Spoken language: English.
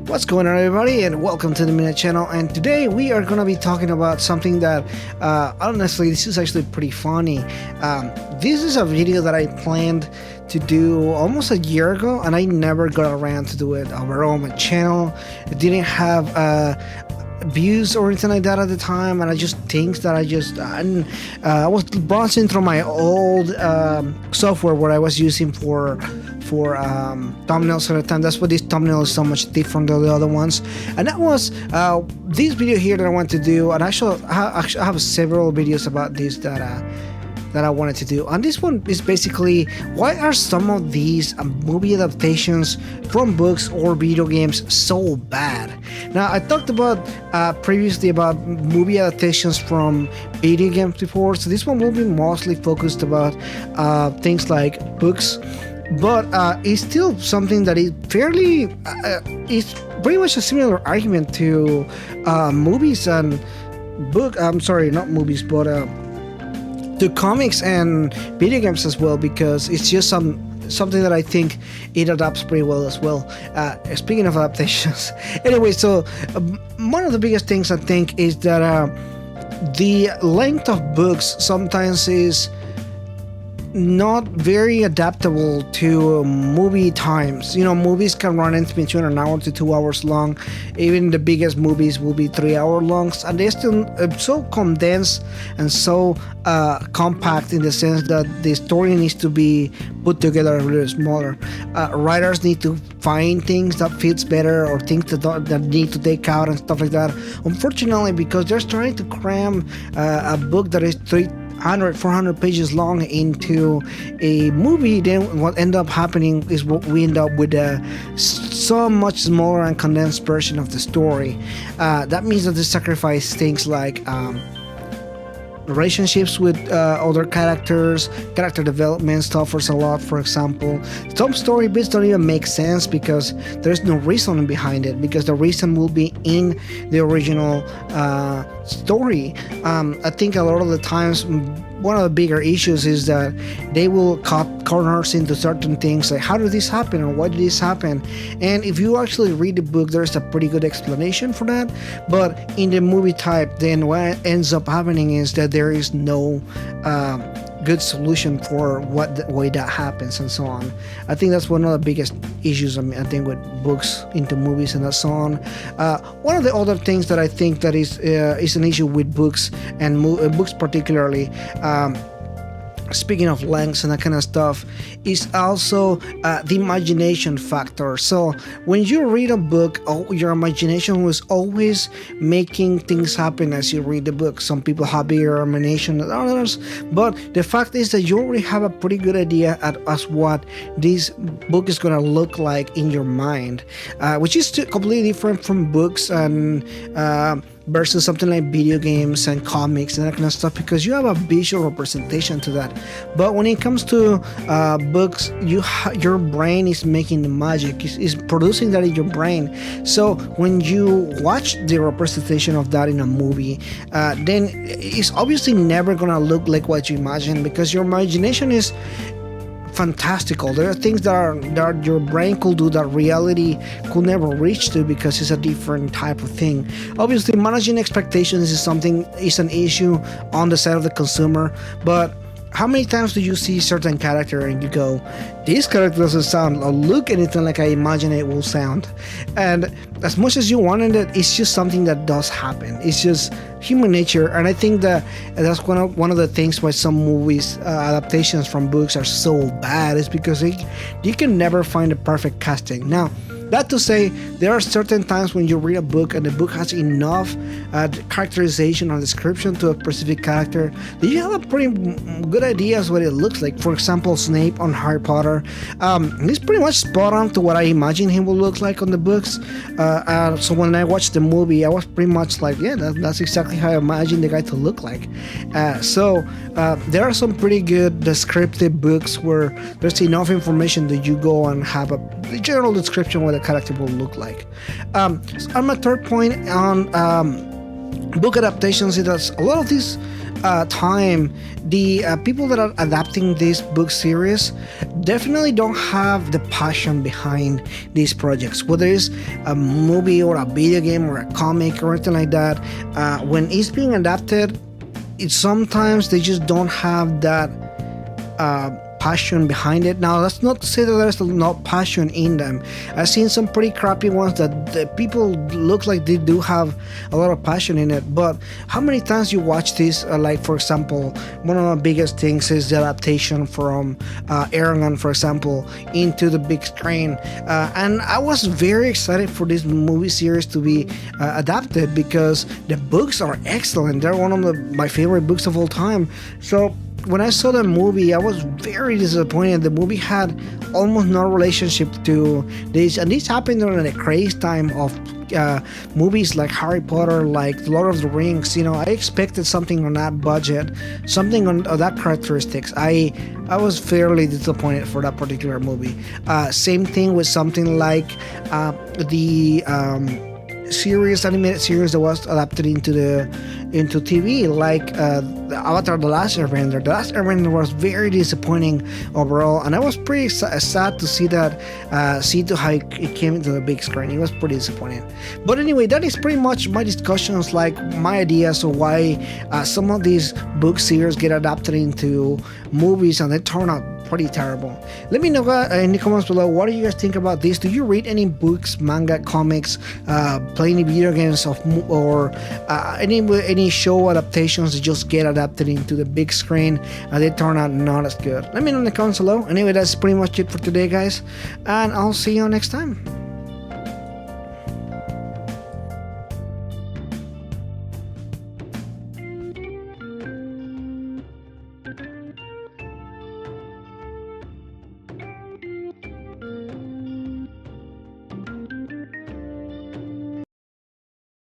What's going on, everybody, and welcome to the Minute Channel. And today we are going to be talking about something that honestly, this is actually pretty funny. This is a video that I planned to do almost a year ago, and I never got around to do it over on my channel. It didn't have views or anything like that at the time, and I just think that I was browsing through my old software where I was using for thumbnails at the time. That's why this thumbnail is so much different than the other ones, and that was this video here that I want to do. And actually I have several videos about this that I wanted to do, and this one is basically why are some of these movie adaptations from books or video games so bad. Now, I talked about previously about movie adaptations from video games before, so this one will be mostly focused about things like books, but it's still something that is fairly it's pretty much a similar argument to movies and I'm sorry, not movies, but to comics and video games as well, because it's just something that I think it adapts pretty well as well. Speaking of adaptations, anyway, so one of the biggest things I think is that the length of books sometimes is not very adaptable to movie times. You know, movies can run in between an hour to 2 hours long. Even the biggest movies will be 3 hour longs, and they're still so condensed and so compact in the sense that the story needs to be put together a little smaller. Writers need to find things that fits better or things that need to take out and stuff like that. Unfortunately, because they're trying to cram a book that is 400 pages long into a movie, then what end up happening is what we end up with a so much smaller and condensed version of the story. That means that they sacrifice things like relationships with other characters, character development suffers a lot. For example, some story bits don't even make sense because there's no reason behind it, because the reason will be in the original story. I think a lot of the times one of the bigger issues is that they will cut corners into certain things, like how did this happen or why did this happen, and if you actually read the book, there's a pretty good explanation for that. But in the movie type, then what ends up happening is that there is no good solution for why that happens and so on. I think that's one of the biggest issues, I think, with books into movies and so on. One of the other things that I think that is an issue with books and books particularly, speaking of lengths and that kind of stuff, is also the imagination factor. So when you read a book, your imagination was always making things happen as you read the book. Some people have bigger imagination than others, but the fact is that you already have a pretty good idea as what this book is going to look like in your mind, which is completely different from books and versus something like video games and comics and that kind of stuff, because you have a visual representation to that. But when it comes to books, your brain is making the magic, is producing that in your brain. So when you watch the representation of that in a movie, then it's obviously never gonna look like what you imagine, because your imagination is fantastical. There are things that your brain could do that reality could never reach to, because it's a different type of thing. Obviously, managing expectations is an issue on the side of the consumer, but how many times do you see certain character and you go, this character doesn't sound or look anything like I imagine it will sound? And as much as you wanted it, it's just something that does happen. It's just human nature, and I think that that's one of the things why some movies adaptations from books are so bad, is because you can never find a perfect casting. Now, that to say, there are certain times when you read a book and the book has enough characterization or description to a specific character that you have a pretty good idea of what it looks like. For example, Snape on Harry Potter. He's pretty much spot on to what I imagine he will look like on the books. So when I watched the movie, I was pretty much like, yeah, that's exactly how I imagined the guy to look like. So there are some pretty good descriptive books where there's enough information that you go and have a general description of what the character will look like. On my third point on book adaptations, is that a lot of these time, the people that are adapting this book series definitely don't have the passion behind these projects. Whether it's a movie or a video game or a comic or anything like that, when it's being adapted, it sometimes they just don't have that passion behind it. Now, that's not to say that there's no passion in them. I've seen some pretty crappy ones that the people look like they do have a lot of passion in it. But how many times you watch this? Like, for example, one of the biggest things is the adaptation from Aragon, for example, into the big screen. And I was very excited for this movie series to be adapted because the books are excellent. They're one of my favorite books of all time. So when I saw the movie, I was very disappointed. The movie had almost no relationship to this, and this happened during the craze time of movies like Harry Potter, like Lord of the Rings. You know, I expected something on that budget, something on that characteristics. I was fairly disappointed for that particular movie. Same thing with something like the animated series that was adapted into TV, like the Avatar: The Last Airbender. The Last Airbender was very disappointing overall, and I was pretty sad to see that to how it came into the big screen. It was pretty disappointing. But anyway, that is pretty much my discussions, like my ideas of why some of these book series get adapted into movies and they turn out pretty terrible. Let me know in the comments below, what do you guys think about this? Do you read any books, manga, comics, play any video games or any show adaptations that just get adapted into the big screen and they turn out not as good? Let me know in the comments below. Anyway, that's pretty much it for today, guys, and I'll see you next time.